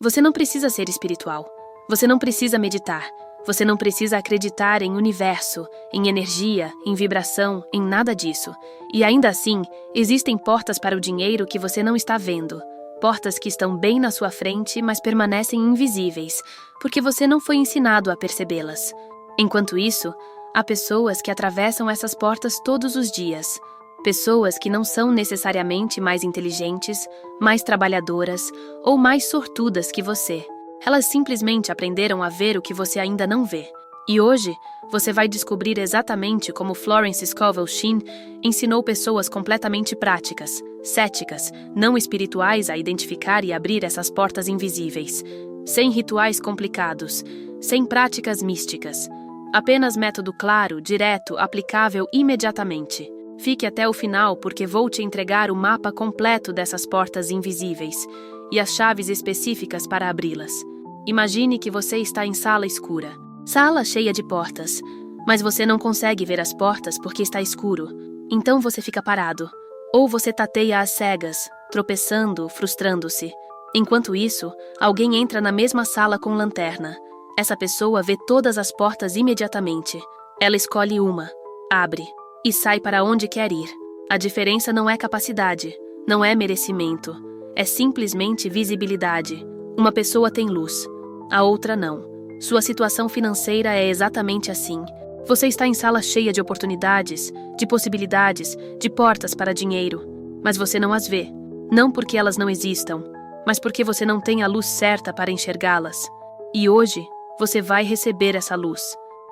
Você não precisa ser espiritual. Você não precisa meditar. Você não precisa acreditar em universo, em energia, em vibração, em nada disso. E ainda assim, existem portas para o dinheiro que você não está vendo. Portas que estão bem na sua frente, mas permanecem invisíveis, porque você não foi ensinado a percebê-las. Enquanto isso, há pessoas que atravessam essas portas todos os dias. Pessoas que não são necessariamente mais inteligentes, mais trabalhadoras ou mais sortudas que você. Elas simplesmente aprenderam a ver o que você ainda não vê. E hoje, você vai descobrir exatamente como Florence Scovel Shinn ensinou pessoas completamente práticas, céticas, não espirituais a identificar e abrir essas portas invisíveis. Sem rituais complicados, sem práticas místicas. Apenas método claro, direto, aplicável imediatamente. Fique até o final porque vou te entregar o mapa completo dessas portas invisíveis e as chaves específicas para abri-las. Imagine que você está em sala escura. Sala cheia de portas, mas você não consegue ver as portas porque está escuro. Então você fica parado. Ou você tateia às cegas, tropeçando, frustrando-se. Enquanto isso, alguém entra na mesma sala com lanterna. Essa pessoa vê todas as portas imediatamente. Ela escolhe uma, abre e sai para onde quer ir. A diferença não é capacidade, não é merecimento. É simplesmente visibilidade. Uma pessoa tem luz, a outra não. Sua situação financeira é exatamente assim. Você está em sala cheia de oportunidades, de possibilidades, de portas para dinheiro. Mas você não as vê. Não porque elas não existam, mas porque você não tem a luz certa para enxergá-las. E hoje, você vai receber essa luz.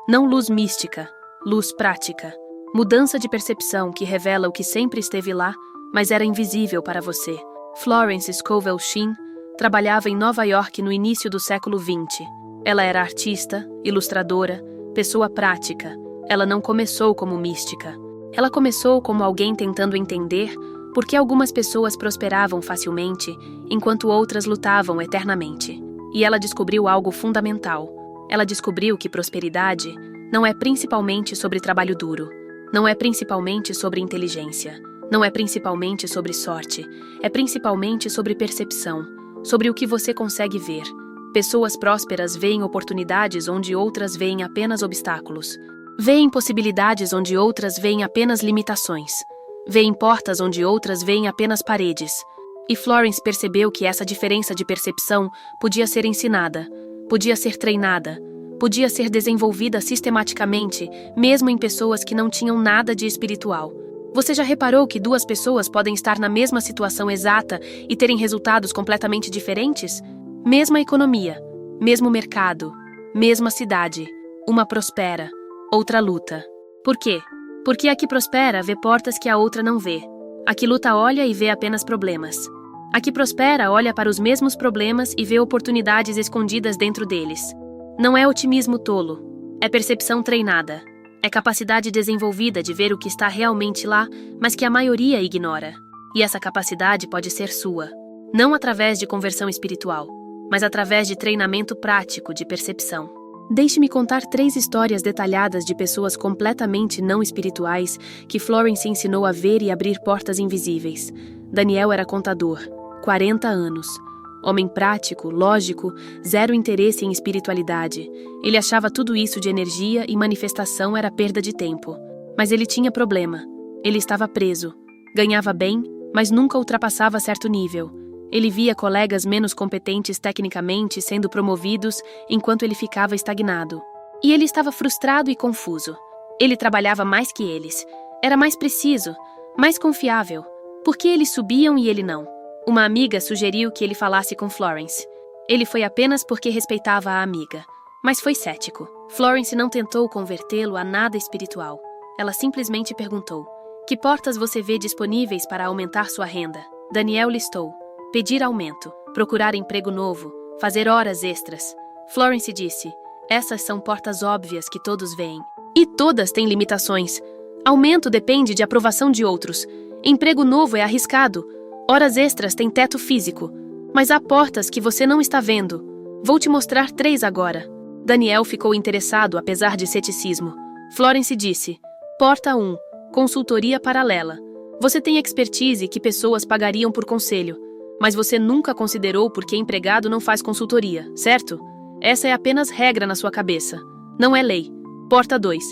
Não luz mística, luz prática. Mudança de percepção que revela o que sempre esteve lá, mas era invisível para você. Florence Scovel Shinn trabalhava em Nova York no início do século XX. Ela era artista, ilustradora, pessoa prática. Ela não começou como mística. Ela começou como alguém tentando entender por que algumas pessoas prosperavam facilmente, enquanto outras lutavam eternamente. E ela descobriu algo fundamental. Ela descobriu que prosperidade não é principalmente sobre trabalho duro. Não é principalmente sobre inteligência. Não é principalmente sobre sorte. É principalmente sobre percepção. Sobre o que você consegue ver. Pessoas prósperas veem oportunidades onde outras veem apenas obstáculos. Veem possibilidades onde outras veem apenas limitações. Veem portas onde outras veem apenas paredes. E Florence percebeu que essa diferença de percepção podia ser ensinada, podia ser treinada, podia ser desenvolvida sistematicamente, mesmo em pessoas que não tinham nada de espiritual. Você já reparou que duas pessoas podem estar na mesma situação exata e terem resultados completamente diferentes? Mesma economia, mesmo mercado, mesma cidade. Uma prospera, outra luta. Por quê? Porque a que prospera vê portas que a outra não vê. A que luta olha e vê apenas problemas. A que prospera olha para os mesmos problemas e vê oportunidades escondidas dentro deles. Não é otimismo tolo, é percepção treinada. É capacidade desenvolvida de ver o que está realmente lá, mas que a maioria ignora. E essa capacidade pode ser sua. Não através de conversão espiritual, mas através de treinamento prático de percepção. Deixe-me contar 3 histórias detalhadas de pessoas completamente não espirituais que Florence ensinou a ver e abrir portas invisíveis. Daniel era contador, 40 anos. Homem prático, lógico, zero interesse em espiritualidade. Ele achava tudo isso de energia e manifestação era perda de tempo. Mas ele tinha problema. Ele estava preso. Ganhava bem, mas nunca ultrapassava certo nível. Ele via colegas menos competentes tecnicamente sendo promovidos enquanto ele ficava estagnado. E ele estava frustrado e confuso. Ele trabalhava mais que eles. Era mais preciso, mais confiável. Por que eles subiam e ele não? Uma amiga sugeriu que ele falasse com Florence. Ele foi apenas porque respeitava a amiga, mas foi cético. Florence não tentou convertê-lo a nada espiritual. Ela simplesmente perguntou: que portas você vê disponíveis para aumentar sua renda? Daniel listou: pedir aumento, procurar emprego novo, fazer horas extras. Florence disse: essas são portas óbvias que todos veem. E todas têm limitações. Aumento depende de aprovação de outros. Emprego novo é arriscado. Horas extras têm teto físico. Mas há portas que você não está vendo. Vou te mostrar 3 agora. Daniel ficou interessado apesar de ceticismo. Florence disse: porta 1. Consultoria paralela. Você tem expertise que pessoas pagariam por conselho. Mas você nunca considerou por que empregado não faz consultoria, certo? Essa é apenas regra na sua cabeça. Não é lei. Porta 2.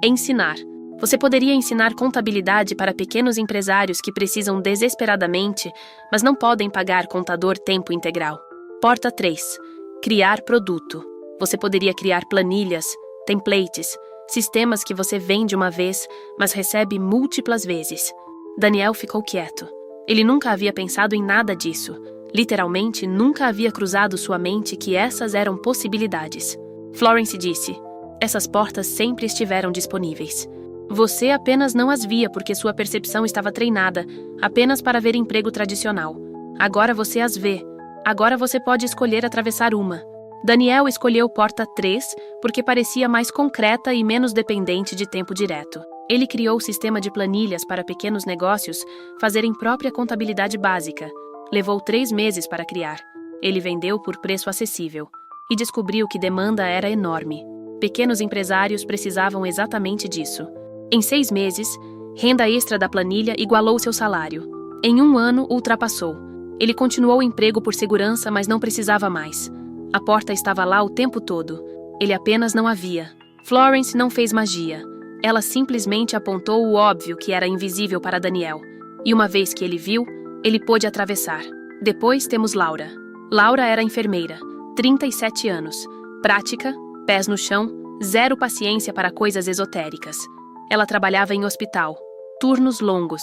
Ensinar. Você poderia ensinar contabilidade para pequenos empresários que precisam desesperadamente, mas não podem pagar contador tempo integral. Porta 3. Criar produto. Você poderia criar planilhas, templates, sistemas que você vende uma vez, mas recebe múltiplas vezes. Daniel ficou quieto. Ele nunca havia pensado em nada disso. Literalmente, nunca havia cruzado sua mente que essas eram possibilidades. Florence disse: essas portas sempre estiveram disponíveis. Você apenas não as via porque sua percepção estava treinada apenas para ver emprego tradicional. Agora você as vê. Agora você pode escolher atravessar uma. Daniel escolheu porta 3 porque parecia mais concreta e menos dependente de tempo direto. Ele criou o sistema de planilhas para pequenos negócios fazerem própria contabilidade básica. Levou 3 meses para criar. Ele vendeu por preço acessível e descobriu que demanda era enorme. Pequenos empresários precisavam exatamente disso. Em 6 meses, renda extra da planilha igualou seu salário. Em 1 ano, ultrapassou. Ele continuou o emprego por segurança, mas não precisava mais. A porta estava lá o tempo todo. Ele apenas não a via. Florence não fez magia. Ela simplesmente apontou o óbvio que era invisível para Daniel. E uma vez que ele viu, ele pôde atravessar. Depois temos Laura. Laura era enfermeira, 37 anos. Prática, pés no chão, zero paciência para coisas esotéricas. Ela trabalhava em hospital. Turnos longos.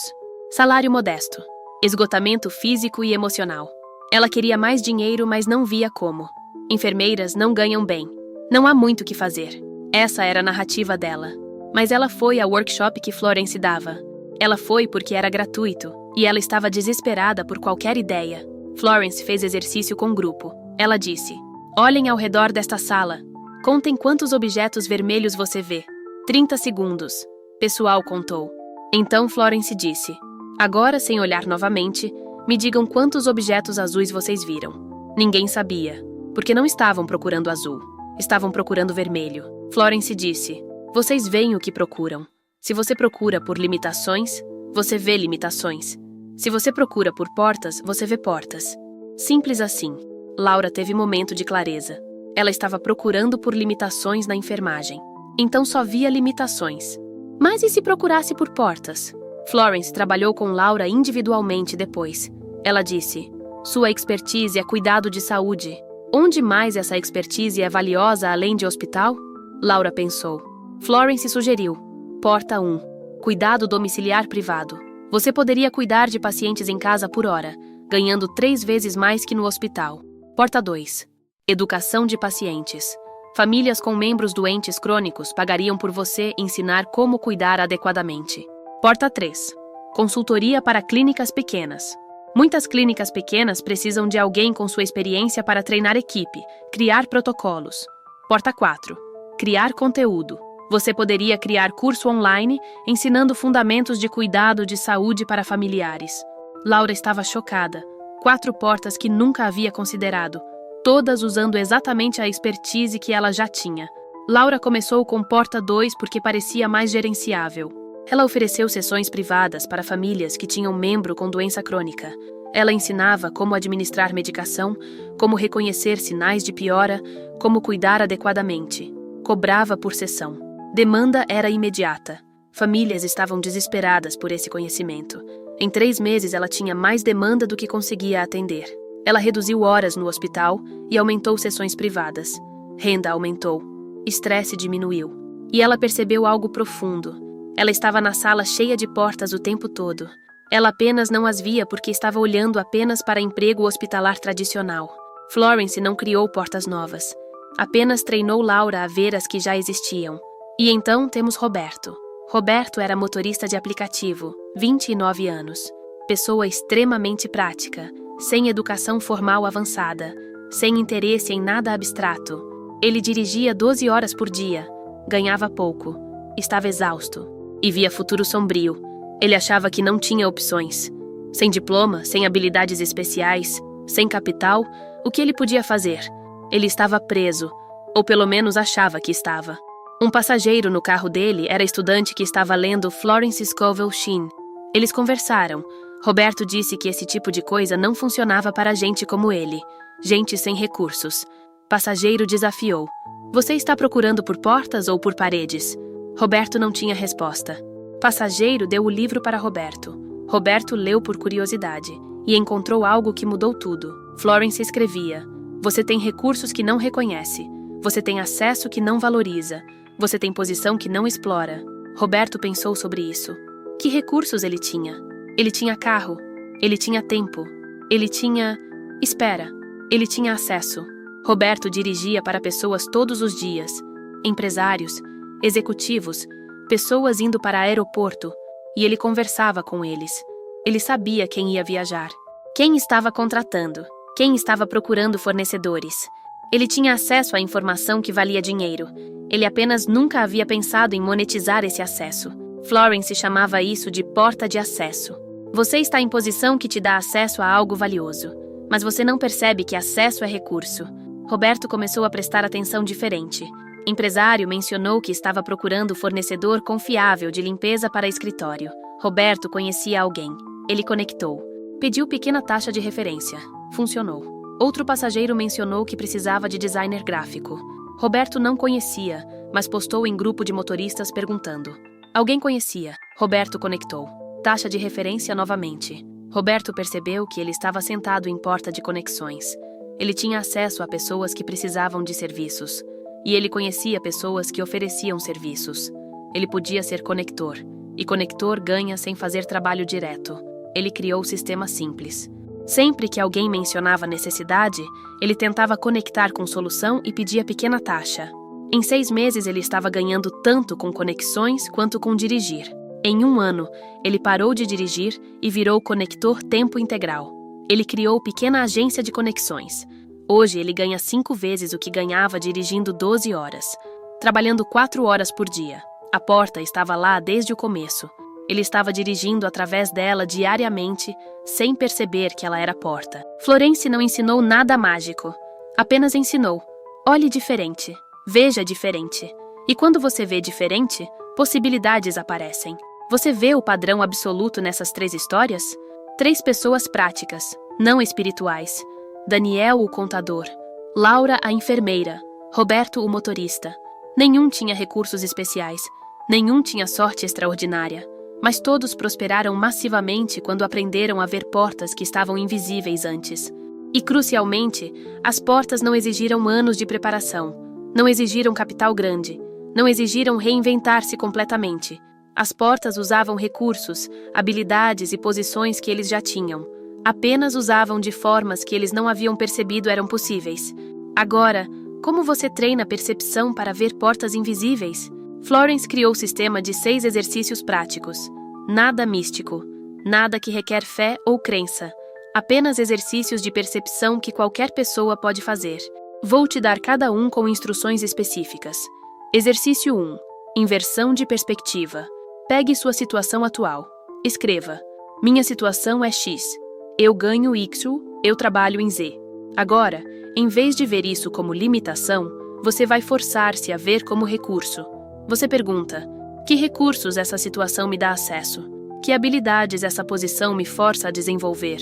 Salário modesto. Esgotamento físico e emocional. Ela queria mais dinheiro, mas não via como. Enfermeiras não ganham bem. Não há muito o que fazer. Essa era a narrativa dela. Mas ela foi ao workshop que Florence dava. Ela foi porque era gratuito, e ela estava desesperada por qualquer ideia. Florence fez exercício com o grupo. Ela disse: olhem ao redor desta sala. Contem quantos objetos vermelhos você vê. 30 segundos. Pessoal contou. Então Florence disse: agora, sem olhar novamente, me digam quantos objetos azuis vocês viram. Ninguém sabia, porque não estavam procurando azul. Estavam procurando vermelho. Florence disse: vocês veem o que procuram. Se você procura por limitações, você vê limitações. Se você procura por portas, você vê portas. Simples assim. Laura teve momento de clareza. Ela estava procurando por limitações na enfermagem. Então só via limitações. Mas e se procurasse por portas? Florence trabalhou com Laura individualmente depois. Ela disse: sua expertise é cuidado de saúde. Onde mais essa expertise é valiosa além de hospital? Laura pensou. Florence sugeriu: porta 1. Cuidado domiciliar privado. Você poderia cuidar de pacientes em casa por hora, ganhando 3 vezes mais que no hospital. Porta 2. Educação de pacientes. Famílias com membros doentes crônicos pagariam por você ensinar como cuidar adequadamente. Porta 3. Consultoria para clínicas pequenas. Muitas clínicas pequenas precisam de alguém com sua experiência para treinar equipe, criar protocolos. Porta 4. Criar conteúdo. Você poderia criar curso online ensinando fundamentos de cuidado de saúde para familiares. Laura estava chocada. 4 portas que nunca havia considerado, todas usando exatamente a expertise que ela já tinha. Laura começou com porta 2 porque parecia mais gerenciável. Ela ofereceu sessões privadas para famílias que tinham membro com doença crônica. Ela ensinava como administrar medicação, como reconhecer sinais de piora, como cuidar adequadamente. Cobrava por sessão. Demanda era imediata. Famílias estavam desesperadas por esse conhecimento. Em 3 meses ela tinha mais demanda do que conseguia atender. Ela reduziu horas no hospital e aumentou sessões privadas. Renda aumentou. Estresse diminuiu. E ela percebeu algo profundo. Ela estava na sala cheia de portas o tempo todo. Ela apenas não as via porque estava olhando apenas para emprego hospitalar tradicional. Florence não criou portas novas. Apenas treinou Laura a ver as que já existiam. E então temos Roberto. Roberto era motorista de aplicativo, 29 anos. Pessoa extremamente prática, sem educação formal avançada, sem interesse em nada abstrato. Ele dirigia 12 horas por dia, ganhava pouco, estava exausto e via futuro sombrio. Ele achava que não tinha opções. Sem diploma, sem habilidades especiais, sem capital, o que ele podia fazer? Ele estava preso, ou pelo menos achava que estava. Um passageiro no carro dele era estudante que estava lendo Florence Scovel Shinn. Eles conversaram. Roberto disse que esse tipo de coisa não funcionava para gente como ele, gente sem recursos. Passageiro desafiou: Você está procurando por portas ou por paredes? Roberto não tinha resposta. Passageiro deu o livro para Roberto. Roberto leu por curiosidade e encontrou algo que mudou tudo. Florence escrevia: Você tem recursos que não reconhece. Você tem acesso que não valoriza. Você tem posição que não explora. Roberto pensou sobre isso. Que recursos ele tinha? Ele tinha carro. Ele tinha tempo. Ele tinha... Espera. Ele tinha acesso. Roberto dirigia para pessoas todos os dias. Empresários, executivos, pessoas indo para aeroporto. E ele conversava com eles. Ele sabia quem ia viajar, quem estava contratando, quem estava procurando fornecedores. Ele tinha acesso à informação que valia dinheiro. Ele apenas nunca havia pensado em monetizar esse acesso. Florence chamava isso de porta de acesso. Você está em posição que te dá acesso a algo valioso, mas você não percebe que acesso é recurso. Roberto começou a prestar atenção diferente. Empresário mencionou que estava procurando fornecedor confiável de limpeza para escritório. Roberto conhecia alguém. Ele conectou. Pediu pequena taxa de referência. Funcionou. Outro passageiro mencionou que precisava de designer gráfico. Roberto não conhecia, mas postou em grupo de motoristas perguntando. Alguém conhecia. Roberto conectou. Taxa de referência novamente. Roberto percebeu que ele estava sentado em porta de conexões. Ele tinha acesso a pessoas que precisavam de serviços. E ele conhecia pessoas que ofereciam serviços. Ele podia ser conector. E conector ganha sem fazer trabalho direto. Ele criou o sistema simples. Sempre que alguém mencionava necessidade, ele tentava conectar com solução e pedia pequena taxa. Em 6 meses ele estava ganhando tanto com conexões quanto com dirigir. Em 1 ano, ele parou de dirigir e virou conector tempo integral. Ele criou pequena agência de conexões. Hoje ele ganha 5 vezes o que ganhava dirigindo 12 horas, trabalhando 4 horas por dia. A porta estava lá desde o começo. Ele estava dirigindo através dela diariamente, sem perceber que ela era porta. Florence não ensinou nada mágico. Apenas ensinou: olhe diferente, veja diferente. E quando você vê diferente, possibilidades aparecem. Você vê o padrão absoluto nessas 3 histórias? 3 pessoas práticas, não espirituais. Daniel, o contador. Laura, a enfermeira. Roberto, o motorista. Nenhum tinha recursos especiais. Nenhum tinha sorte extraordinária. Mas todos prosperaram massivamente quando aprenderam a ver portas que estavam invisíveis antes. E, crucialmente, as portas não exigiram anos de preparação. Não exigiram capital grande. Não exigiram reinventar-se completamente. As portas usavam recursos, habilidades e posições que eles já tinham. Apenas usavam de formas que eles não haviam percebido eram possíveis. Agora, como você treina a percepção para ver portas invisíveis? Florence criou o sistema de 6 exercícios práticos. Nada místico. Nada que requer fé ou crença. Apenas exercícios de percepção que qualquer pessoa pode fazer. Vou te dar cada um com instruções específicas. Exercício 1. Inversão de perspectiva. Pegue sua situação atual. Escreva: Minha situação é X. Eu ganho Y, eu trabalho em Z. Agora, em vez de ver isso como limitação, você vai forçar-se a ver como recurso. Você pergunta: que recursos essa situação me dá acesso? Que habilidades essa posição me força a desenvolver?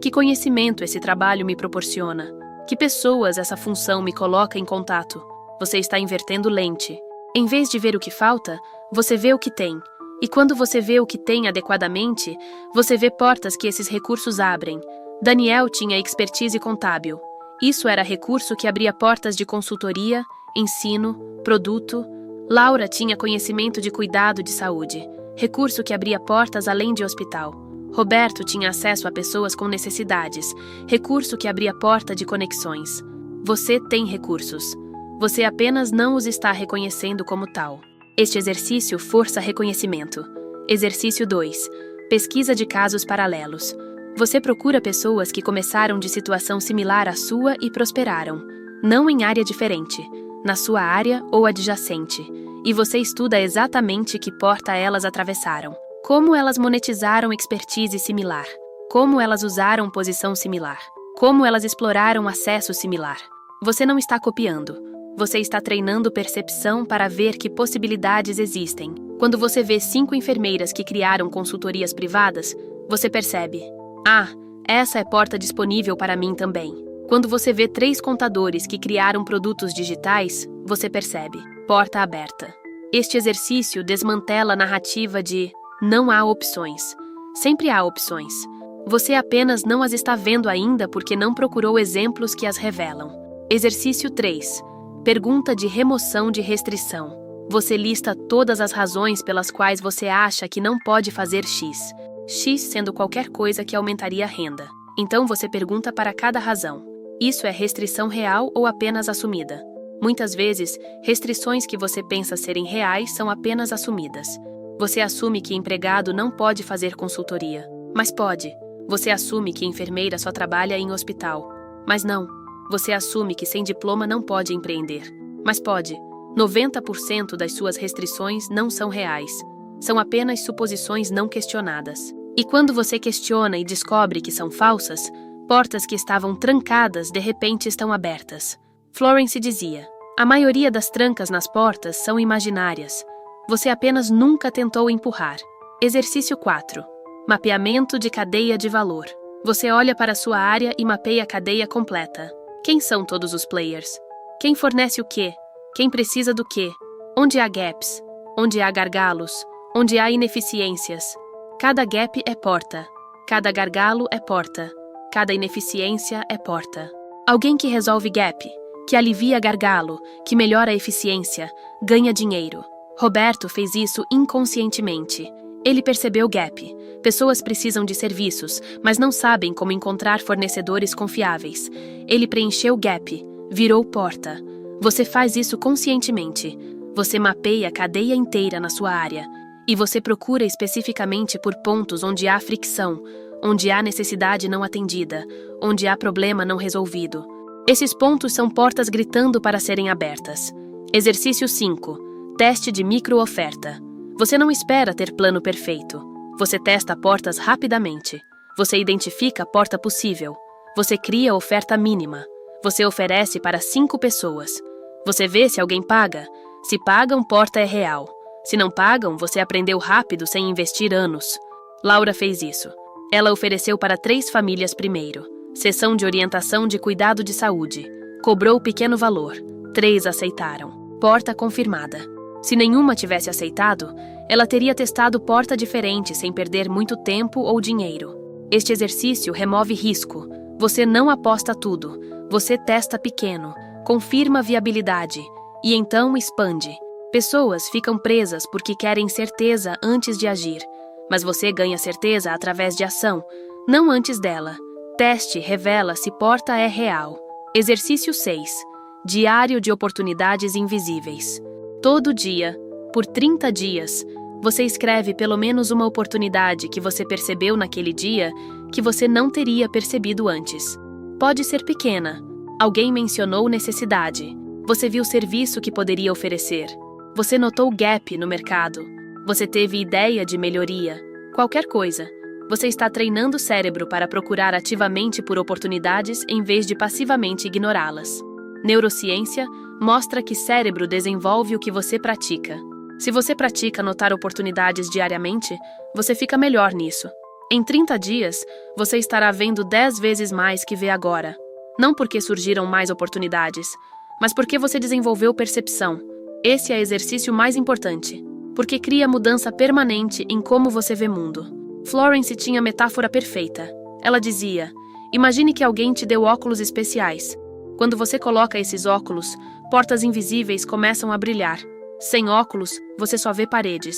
Que conhecimento esse trabalho me proporciona? Que pessoas essa função me coloca em contato? Você está invertendo lente. Em vez de ver o que falta, você vê o que tem. E quando você vê o que tem adequadamente, você vê portas que esses recursos abrem. Daniel tinha expertise contábil. Isso era recurso que abria portas de consultoria, ensino, produto. Laura tinha conhecimento de cuidado de saúde, recurso que abria portas além de hospital. Roberto tinha acesso a pessoas com necessidades, recurso que abria porta de conexões. Você tem recursos. Você apenas não os está reconhecendo como tal. Este exercício força reconhecimento. Exercício 2. Pesquisa de casos paralelos. Você procura pessoas que começaram de situação similar à sua e prosperaram, não em área diferente, na sua área ou adjacente, e você estuda exatamente que porta elas atravessaram, como elas monetizaram expertise similar, como elas usaram posição similar, como elas exploraram acesso similar. Você não está copiando. Você está treinando percepção para ver que possibilidades existem. Quando você vê 5 enfermeiras que criaram consultorias privadas, Você percebe: ah, essa é porta disponível para mim também. Quando você vê 3 contadores que criaram produtos digitais, você percebe: porta aberta. Este exercício desmantela a narrativa de não há opções. Sempre há opções. Você apenas não as está vendo ainda porque não procurou exemplos que as revelam. Exercício 3. Pergunta de remoção de restrição. Você lista todas as razões pelas quais você acha que não pode fazer X. X sendo qualquer coisa que aumentaria a renda. Então você pergunta para cada razão. Isso é restrição real ou apenas assumida? Muitas vezes, restrições que você pensa serem reais são apenas assumidas. Você assume que empregado não pode fazer consultoria, mas pode. Você assume que enfermeira só trabalha em hospital, mas não. Você assume que sem diploma não pode empreender, mas pode. 90% das suas restrições não são reais. São apenas suposições não questionadas. E quando você questiona e descobre que são falsas, portas que estavam trancadas de repente estão abertas. Florence dizia: a maioria das trancas nas portas são imaginárias. Você apenas nunca tentou empurrar. Exercício 4. Mapeamento de cadeia de valor. Você olha para sua área e mapeia a cadeia completa. Quem são todos os players? Quem fornece o quê? Quem precisa do quê? Onde há gaps? Onde há gargalos? Onde há ineficiências? Cada gap é porta. Cada gargalo é porta. Cada ineficiência é porta. Alguém que resolve gap, que alivia gargalo, que melhora a eficiência, ganha dinheiro. Roberto fez isso inconscientemente. Ele percebeu gap. Pessoas precisam de serviços, mas não sabem como encontrar fornecedores confiáveis. Ele preencheu gap, virou porta. Você faz isso conscientemente. Você mapeia a cadeia inteira na sua área. E você procura especificamente por pontos onde há fricção, onde há necessidade não atendida, onde há problema não resolvido. Esses pontos são portas gritando para serem abertas. Exercício 5. Teste de micro-oferta. Você não espera ter plano perfeito. Você testa portas rapidamente. Você identifica a porta possível. Você cria a oferta mínima. Você oferece para 5 pessoas. Você vê se alguém paga. Se pagam, porta é real. Se não pagam, você aprendeu rápido sem investir anos. Laura fez isso. Ela ofereceu para 3 famílias primeiro. Sessão de orientação de cuidado de saúde. Cobrou pequeno valor. 3 aceitaram. Porta confirmada. Se nenhuma tivesse aceitado, ela teria testado porta diferente sem perder muito tempo ou dinheiro. Este exercício remove risco. Você não aposta tudo. Você testa pequeno, confirma a viabilidade e então expande. Pessoas ficam presas porque querem certeza antes de agir, mas você ganha certeza através de ação, não antes dela. Teste revela se porta é real. Exercício 6. Diário de oportunidades invisíveis. Todo dia, por 30 dias, você escreve pelo menos uma oportunidade que você percebeu naquele dia que você não teria percebido antes. Pode ser pequena. Alguém mencionou necessidade. Você viu serviço que poderia oferecer. Você notou gap no mercado. Você teve ideia de melhoria. Qualquer coisa. Você está treinando o cérebro para procurar ativamente por oportunidades em vez de passivamente ignorá-las. Neurociência mostra que cérebro desenvolve o que você pratica. Se você pratica notar oportunidades diariamente, você fica melhor nisso. Em 30 dias, você estará vendo 10 vezes mais que vê agora. Não porque surgiram mais oportunidades, mas porque você desenvolveu percepção. Esse é o exercício mais importante, porque cria mudança permanente em como você vê mundo. Florence tinha a metáfora perfeita. Ela dizia: imagine que alguém te deu óculos especiais. Quando você coloca esses óculos, portas invisíveis começam a brilhar. Sem óculos, você só vê paredes.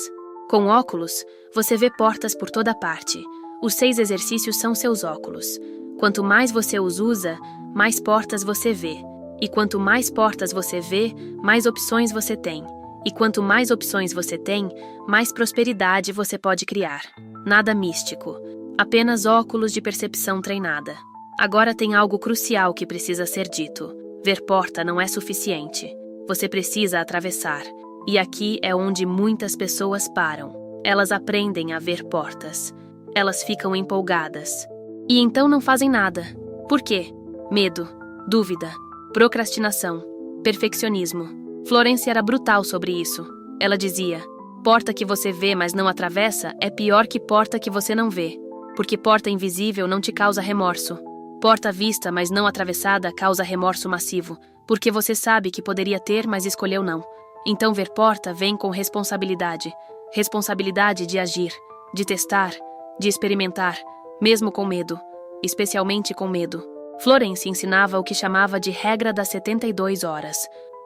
Com óculos, você vê portas por toda parte. Os 6 exercícios são seus óculos. Quanto mais você os usa, mais portas você vê. E quanto mais portas você vê, mais opções você tem. E quanto mais opções você tem, mais prosperidade você pode criar. Nada místico. Apenas óculos de percepção treinada. Agora tem algo crucial que precisa ser dito. Ver porta não é suficiente. Você precisa atravessar. E aqui é onde muitas pessoas param. Elas aprendem a ver portas. Elas ficam empolgadas. E então não fazem nada. Por quê? Medo, dúvida, procrastinação, perfeccionismo. Florence era brutal sobre isso. Ela dizia: porta que você vê mas não atravessa é pior que porta que você não vê. porque porta invisível não te causa remorso. Porta vista, mas não atravessada, causa remorso massivo, porque você sabe que poderia ter, mas escolheu não. Então ver porta vem com responsabilidade. Responsabilidade de agir, de testar, de experimentar, mesmo com medo, especialmente com medo. Florence ensinava o que chamava de regra das 72 horas.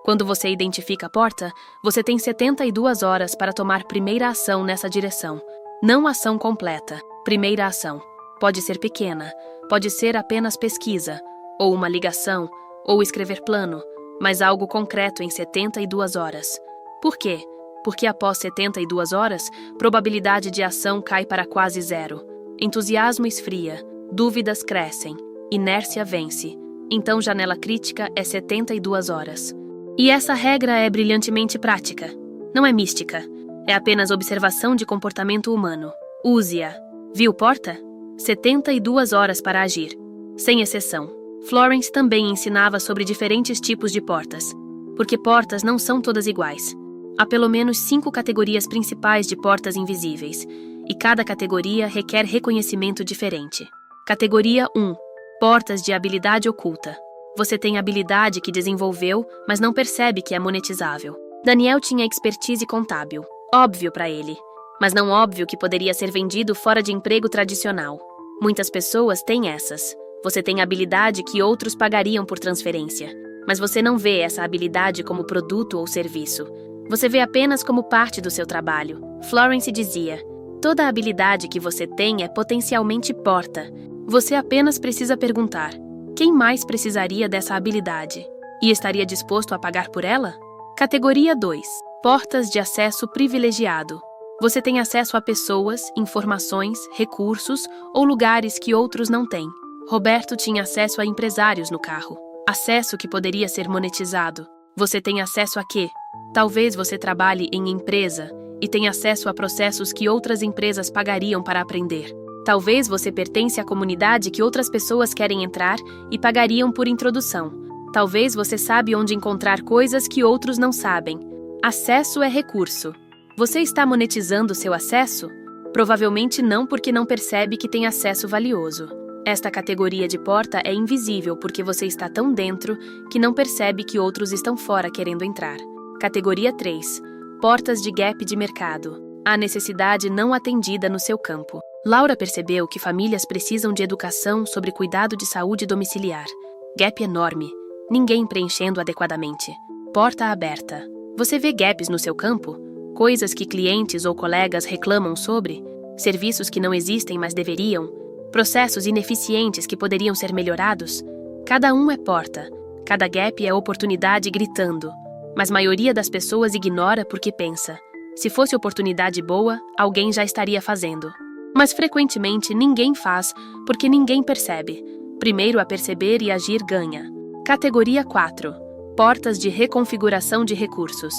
Quando você identifica a porta, você tem 72 horas para tomar primeira ação nessa direção. Não ação completa, primeira ação. Pode ser pequena, pode ser apenas pesquisa, ou uma ligação, ou escrever plano, mas algo concreto em 72 horas. Por quê? Porque após 72 horas, probabilidade de ação cai para quase zero. Entusiasmo esfria, dúvidas crescem, inércia vence. Então janela crítica é 72 horas. E essa regra é brilhantemente prática. Não é mística. É apenas observação de comportamento humano. Use-a. Viu porta? 72 horas para agir. Sem exceção. Florence também ensinava sobre diferentes tipos de portas. Porque portas não são todas iguais. Há pelo menos 5 categorias principais de portas invisíveis. E cada categoria requer reconhecimento diferente. Categoria 1. Portas de habilidade oculta. Você tem habilidade que desenvolveu, mas não percebe que é monetizável. Daniel tinha expertise contábil. Óbvio para ele. Mas não óbvio que poderia ser vendido fora de emprego tradicional. Muitas pessoas têm essas. Você tem habilidade que outros pagariam por transferência. Mas você não vê essa habilidade como produto ou serviço. Você vê apenas como parte do seu trabalho. Florence dizia: toda habilidade que você tem é potencialmente porta. Você apenas precisa perguntar: quem mais precisaria dessa habilidade? E estaria disposto a pagar por ela? Categoria 2. Portas de acesso privilegiado. Você tem acesso a pessoas, informações, recursos ou lugares que outros não têm. Roberto tinha acesso a empresários no carro. Acesso que poderia ser monetizado. Você tem acesso a quê? Talvez você trabalhe em empresa e tenha acesso a processos que outras empresas pagariam para aprender. Talvez você pertence à comunidade que outras pessoas querem entrar e pagariam por introdução. Talvez você sabe onde encontrar coisas que outros não sabem. Acesso é recurso. Você está monetizando seu acesso? Provavelmente não, porque não percebe que tem acesso valioso. Esta categoria de porta é invisível porque você está tão dentro que não percebe que outros estão fora querendo entrar. Categoria 3. Portas de gap de mercado. A necessidade não atendida no seu campo. Laura percebeu que famílias precisam de educação sobre cuidado de saúde domiciliar. Gap enorme. Ninguém preenchendo adequadamente. Porta aberta. Você vê gaps no seu campo? Coisas que clientes ou colegas reclamam sobre? Serviços que não existem, mas deveriam? Processos ineficientes que poderiam ser melhorados? Cada um é porta. Cada gap é oportunidade gritando. Mas a maioria das pessoas ignora porque pensa: se fosse oportunidade boa, alguém já estaria fazendo. Mas frequentemente ninguém faz porque ninguém percebe. Primeiro a perceber e agir ganha. Categoria 4. Portas de reconfiguração de recursos.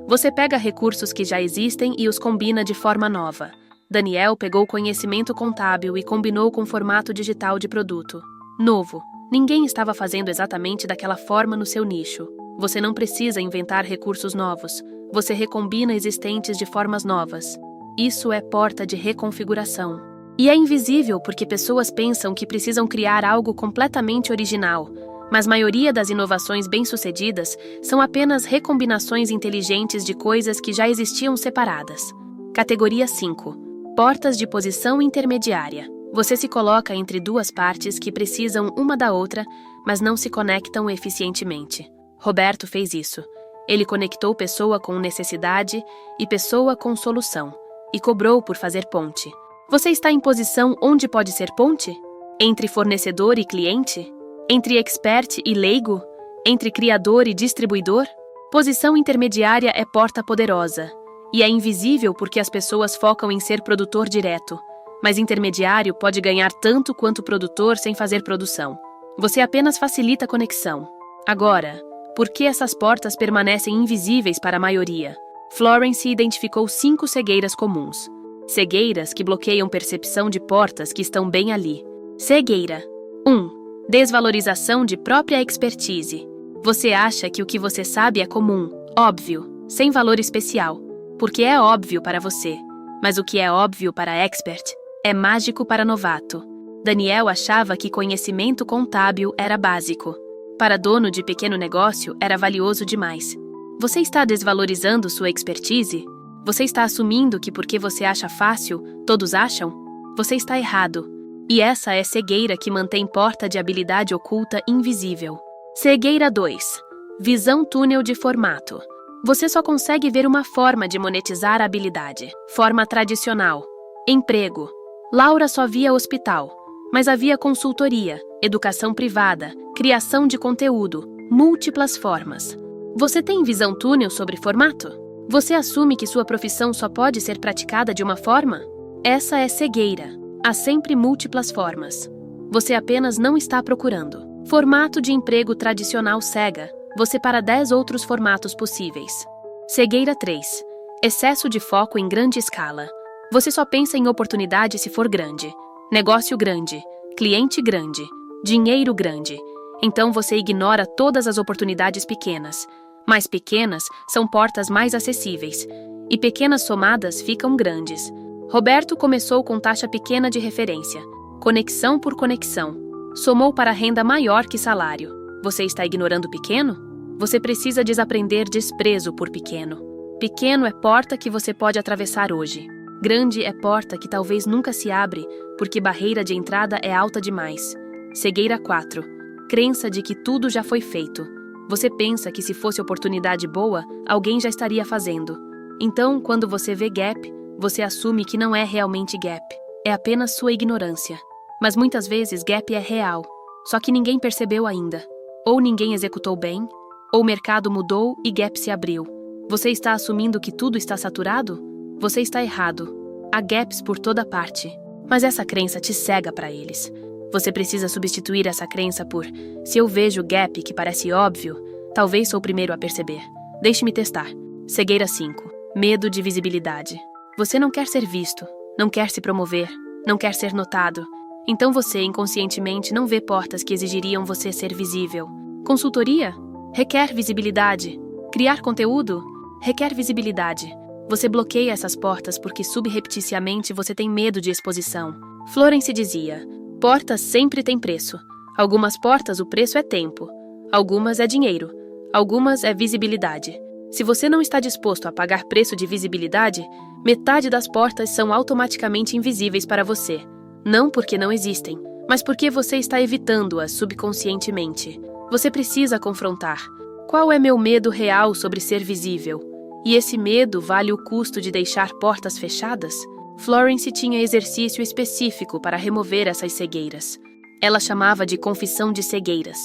Você pega recursos que já existem e os combina de forma nova. Daniel pegou conhecimento contábil e combinou com formato digital de produto. Novo. Ninguém estava fazendo exatamente daquela forma no seu nicho. Você não precisa inventar recursos novos. Você recombina existentes de formas novas. Isso é porta de reconfiguração. E é invisível porque pessoas pensam que precisam criar algo completamente original. Mas a maioria das inovações bem-sucedidas são apenas recombinações inteligentes de coisas que já existiam separadas. Categoria 5. Portas de posição intermediária. Você se coloca entre duas partes que precisam uma da outra, mas não se conectam eficientemente. Roberto fez isso. Ele conectou pessoa com necessidade e pessoa com solução, e cobrou por fazer ponte. Você está em posição onde pode ser ponte? Entre fornecedor e cliente? Entre expert e leigo? Entre criador e distribuidor? Posição intermediária é porta poderosa. E é invisível porque as pessoas focam em ser produtor direto. Mas intermediário pode ganhar tanto quanto produtor sem fazer produção. Você apenas facilita a conexão. Agora, por que essas portas permanecem invisíveis para a maioria? Florence identificou 5 cegueiras comuns. Cegueiras que bloqueiam percepção de portas que estão bem ali. Cegueira 1. Desvalorização de própria expertise. Você acha que o que você sabe é comum, óbvio, sem valor especial. Porque é óbvio para você. Mas o que é óbvio para a expert é mágico para novato. Daniel achava que conhecimento contábil era básico. Para dono de pequeno negócio, era valioso demais. Você está desvalorizando sua expertise? Você está assumindo que porque você acha fácil, todos acham? Você está errado. E essa é cegueira que mantém porta de habilidade oculta invisível. Cegueira 2. Visão túnel de formato. Você só consegue ver uma forma de monetizar a habilidade. Forma tradicional. Emprego. Laura só via hospital. Mas havia consultoria, educação privada, criação de conteúdo, múltiplas formas. Você tem visão túnel sobre formato? Você assume que sua profissão só pode ser praticada de uma forma? Essa é cegueira. Há sempre múltiplas formas. Você apenas não está procurando. Formato de emprego tradicional cega você para 10 outros formatos possíveis. Cegueira 3. Excesso de foco em grande escala. Você só pensa em oportunidade se for grande. Negócio grande, cliente grande, dinheiro grande. Então você ignora todas as oportunidades pequenas. Mais pequenas são portas mais acessíveis. E pequenas somadas ficam grandes. Roberto começou com taxa pequena de referência. Conexão por conexão. Somou para renda maior que salário. Você está ignorando pequeno? Você precisa desaprender desprezo por pequeno. Pequeno é porta que você pode atravessar hoje. Grande é porta que talvez nunca se abre, porque barreira de entrada é alta demais. Cegueira 4. Crença de que tudo já foi feito. Você pensa que se fosse oportunidade boa, alguém já estaria fazendo. Então, quando você vê gap, você assume que não é realmente gap. É apenas sua ignorância. Mas muitas vezes gap é real, só que ninguém percebeu ainda. Ou ninguém executou bem, ou o mercado mudou e gap se abriu. Você está assumindo que tudo está saturado? Você está errado. Há gaps por toda parte. Mas essa crença te cega para eles. Você precisa substituir essa crença por: se eu vejo gap que parece óbvio, talvez sou o primeiro a perceber. Deixe-me testar. Cegueira 5. Medo de visibilidade. Você não quer ser visto, não quer se promover, não quer ser notado. Então você inconscientemente não vê portas que exigiriam você ser visível. Consultoria? Requer visibilidade. Criar conteúdo? Requer visibilidade. Você bloqueia essas portas porque subrepticiamente você tem medo de exposição. Florence dizia: portas sempre têm preço. Algumas portas o preço é tempo. Algumas é dinheiro. Algumas é visibilidade. Se você não está disposto a pagar preço de visibilidade, metade das portas são automaticamente invisíveis para você. Não porque não existem, mas porque você está evitando-as subconscientemente. Você precisa confrontar. Qual é meu medo real sobre ser visível? E esse medo vale o custo de deixar portas fechadas? Florence tinha exercício específico para remover essas cegueiras. Ela chamava de confissão de cegueiras.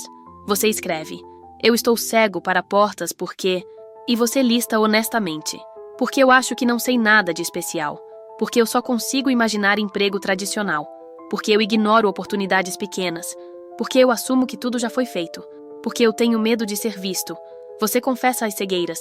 Você escreve: eu estou cego para portas porque... E você lista honestamente. Porque eu acho que não sei nada de especial. Porque eu só consigo imaginar emprego tradicional. Porque eu ignoro oportunidades pequenas. Porque eu assumo que tudo já foi feito. Porque eu tenho medo de ser visto. Você confessa as cegueiras.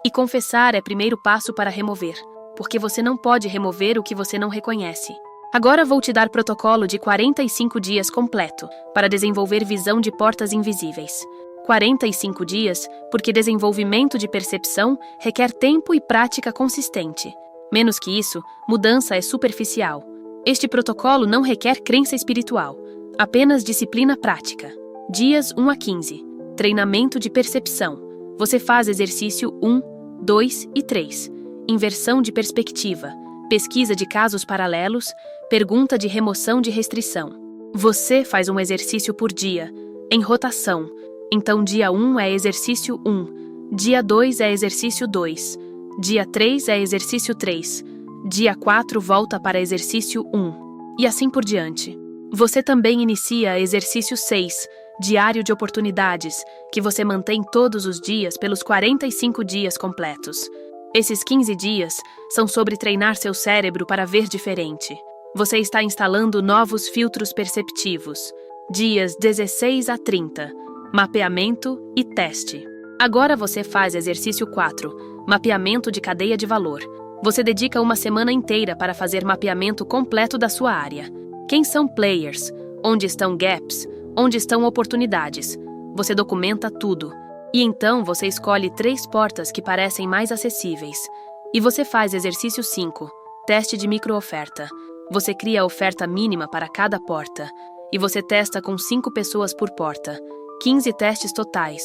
E confessar é primeiro passo para remover. Porque você não pode remover o que você não reconhece. Agora vou te dar protocolo de 45 dias completo para desenvolver visão de portas invisíveis. 45 dias, porque desenvolvimento de percepção requer tempo e prática consistente. Menos que isso, mudança é superficial. Este protocolo não requer crença espiritual, apenas disciplina prática. Dias 1 a 15. Treinamento de percepção. Você faz exercício 1, 2 e 3. Inversão de perspectiva. Pesquisa de casos paralelos. Pergunta de remoção de restrição. Você faz um exercício por dia, em rotação. Então dia 1 é exercício 1, dia 2 é exercício 2, dia 3 é exercício 3, dia 4 volta para exercício 1, e assim por diante. Você também inicia exercício 6, diário de oportunidades, que você mantém todos os dias pelos 45 dias completos. Esses 15 dias são sobre treinar seu cérebro para ver diferente. Você está instalando novos filtros perceptivos. Dias 16 a 30. Mapeamento e teste. Agora você faz exercício 4, mapeamento de cadeia de valor. Você dedica uma semana inteira para fazer mapeamento completo da sua área. Quem são players? Onde estão gaps? Onde estão oportunidades? Você documenta tudo. E então você escolhe 3 portas que parecem mais acessíveis. E você faz exercício 5, teste de microoferta. Você cria a oferta mínima para cada porta. E você testa com 5 pessoas por porta. 15 testes totais.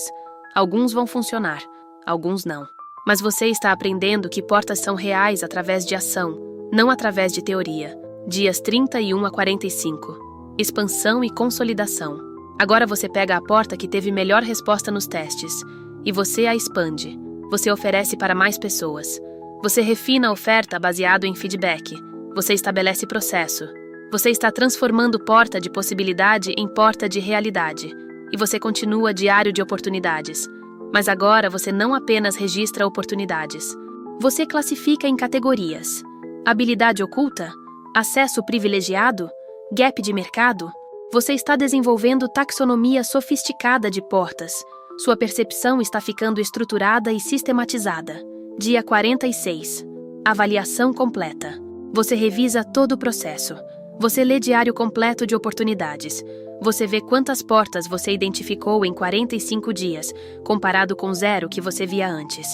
Alguns vão funcionar, alguns não. Mas você está aprendendo que portas são reais através de ação, não através de teoria. Dias 31 a 45. Expansão e consolidação. Agora você pega a porta que teve melhor resposta nos testes e você a expande. Você oferece para mais pessoas. Você refina a oferta baseado em feedback. Você estabelece processo. Você está transformando porta de possibilidade em porta de realidade. E você continua diário de oportunidades. Mas agora você não apenas registra oportunidades. Você classifica em categorias. Habilidade oculta? Acesso privilegiado? Gap de mercado? Você está desenvolvendo taxonomia sofisticada de portas. Sua percepção está ficando estruturada e sistematizada. Dia 46. Avaliação completa. Você revisa todo o processo. Você lê diário completo de oportunidades. Você vê quantas portas você identificou em 45 dias, comparado com 0 que você via antes.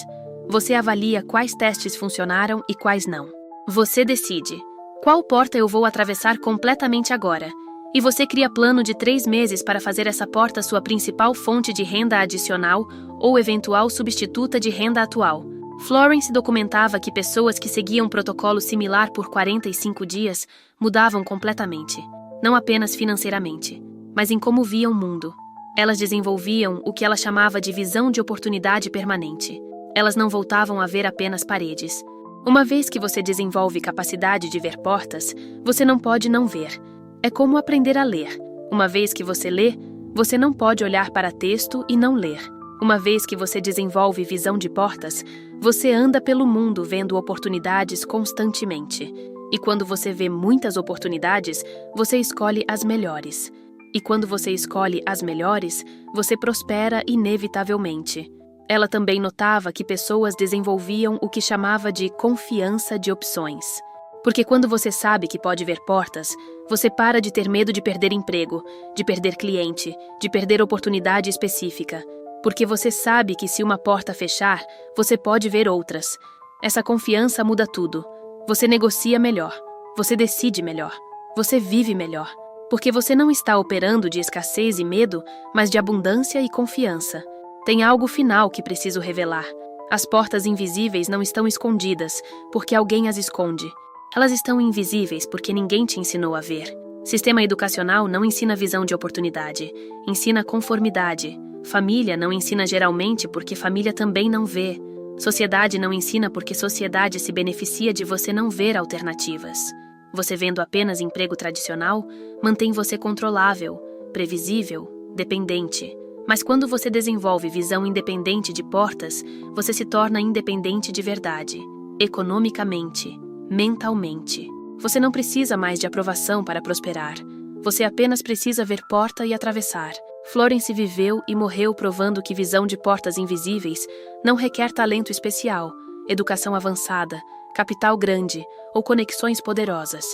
Você avalia quais testes funcionaram e quais não. Você decide qual porta eu vou atravessar completamente agora. E você cria plano de 3 meses para fazer essa porta sua principal fonte de renda adicional ou eventual substituta de renda atual. Florence documentava que pessoas que seguiam um protocolo similar por 45 dias mudavam completamente, não apenas financeiramente, mas em como viam o mundo. Elas desenvolviam o que ela chamava de visão de oportunidade permanente. Elas não voltavam a ver apenas paredes. Uma vez que você desenvolve capacidade de ver portas, você não pode não ver. É como aprender a ler. Uma vez que você lê, você não pode olhar para texto e não ler. Uma vez que você desenvolve visão de portas, você anda pelo mundo vendo oportunidades constantemente. E quando você vê muitas oportunidades, você escolhe as melhores. E quando você escolhe as melhores, você prospera inevitavelmente. Ela também notava que pessoas desenvolviam o que chamava de confiança de opções. Porque quando você sabe que pode ver portas, você para de ter medo de perder emprego, de perder cliente, de perder oportunidade específica. Porque você sabe que se uma porta fechar, você pode ver outras. Essa confiança muda tudo. Você negocia melhor. Você decide melhor. Você vive melhor. Porque você não está operando de escassez e medo, mas de abundância e confiança. Tem algo final que preciso revelar. As portas invisíveis não estão escondidas, porque alguém as esconde. Elas estão invisíveis porque ninguém te ensinou a ver. Sistema educacional não ensina visão de oportunidade, ensina conformidade. Família não ensina geralmente porque família também não vê. Sociedade não ensina porque sociedade se beneficia de você não ver alternativas. Você vendo apenas emprego tradicional, mantém você controlável, previsível, dependente. Mas quando você desenvolve visão independente de portas, você se torna independente de verdade, economicamente, mentalmente. Você não precisa mais de aprovação para prosperar. Você apenas precisa ver porta e atravessar. Florence viveu e morreu provando que visão de portas invisíveis não requer talento especial, educação avançada, capital grande ou conexões poderosas.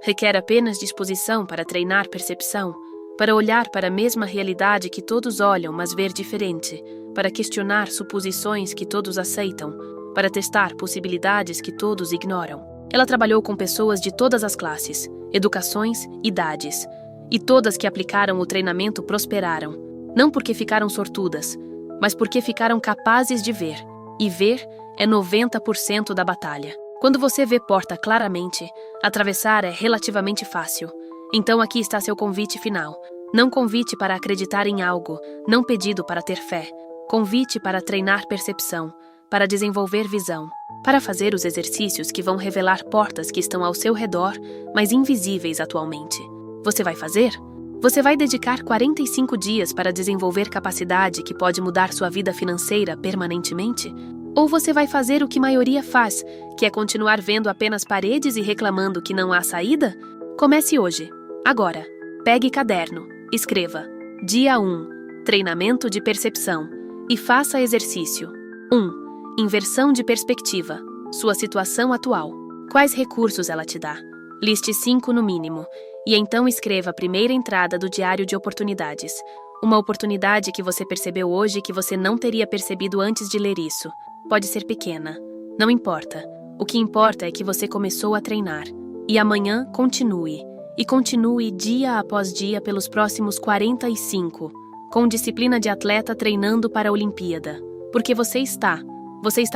Requer apenas disposição para treinar percepção, para olhar para a mesma realidade que todos olham, mas ver diferente, para questionar suposições que todos aceitam, para testar possibilidades que todos ignoram. Ela trabalhou com pessoas de todas as classes, educações, idades. E todas que aplicaram o treinamento prosperaram, não porque ficaram sortudas, mas porque ficaram capazes de ver. E ver é 90% da batalha. Quando você vê porta claramente, atravessar é relativamente fácil. Então aqui está seu convite final. Não convite para acreditar em algo, não pedido para ter fé. Convite para treinar percepção, para desenvolver visão, para fazer os exercícios que vão revelar portas que estão ao seu redor, mas invisíveis atualmente. Você vai fazer? Você vai dedicar 45 dias para desenvolver capacidade que pode mudar sua vida financeira permanentemente? Ou você vai fazer o que a maioria faz, que é continuar vendo apenas paredes e reclamando que não há saída? Comece hoje, agora. Pegue caderno, escreva. Dia 1. Treinamento de percepção. E faça exercício. 1. Inversão de perspectiva. Sua situação atual. Quais recursos ela te dá? Liste 5 no mínimo. E então escreva a primeira entrada do diário de oportunidades. Uma oportunidade que você percebeu hoje que você não teria percebido antes de ler isso. Pode ser pequena. Não importa. O que importa é que você começou a treinar. E amanhã continue. E continue dia após dia pelos próximos 45, com disciplina de atleta treinando para a Olimpíada. Porque você está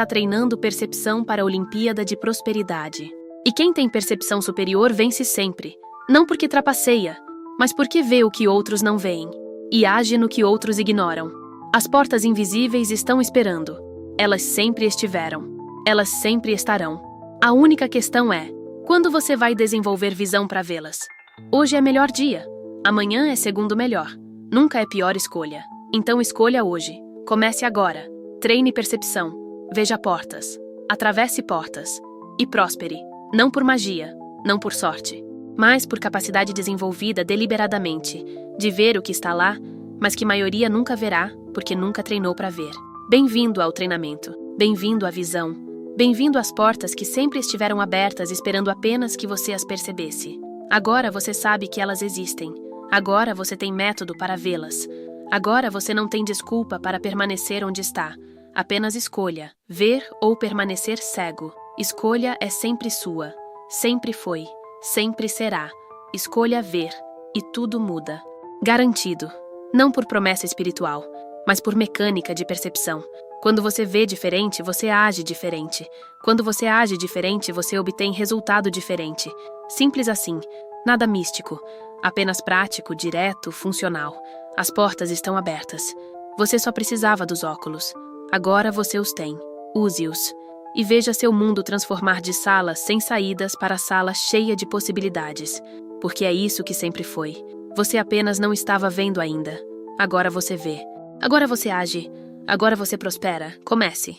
treinando percepção para a Olimpíada de prosperidade. E quem tem percepção superior vence sempre. Não porque trapaceia, mas porque vê o que outros não veem. E age no que outros ignoram. As portas invisíveis estão esperando. Elas sempre estiveram. Elas sempre estarão. A única questão é: quando você vai desenvolver visão para vê-las? Hoje é melhor dia. Amanhã é segundo melhor. Nunca é pior escolha. Então escolha hoje. Comece agora. Treine percepção. Veja portas. Atravesse portas. E próspere. Não por magia, não por sorte, mas por capacidade desenvolvida deliberadamente, de ver o que está lá, mas que a maioria nunca verá, porque nunca treinou para ver. Bem-vindo ao treinamento. Bem-vindo à visão. Bem-vindo às portas que sempre estiveram abertas esperando apenas que você as percebesse. Agora você sabe que elas existem. Agora você tem método para vê-las. Agora você não tem desculpa para permanecer onde está. Apenas escolha, ver ou permanecer cego. Escolha é sempre sua. Sempre foi. Sempre será. Escolha ver. E tudo muda. Garantido. Não por promessa espiritual, mas por mecânica de percepção. Quando você vê diferente, você age diferente. Quando você age diferente, você obtém resultado diferente. Simples assim. Nada místico. Apenas prático, direto, funcional. As portas estão abertas. Você só precisava dos óculos. Agora você os tem. Use-os. E veja seu mundo transformar de sala sem saídas para sala cheia de possibilidades. Porque é isso que sempre foi. Você apenas não estava vendo ainda. Agora você vê. Agora você age. Agora você prospera. Comece.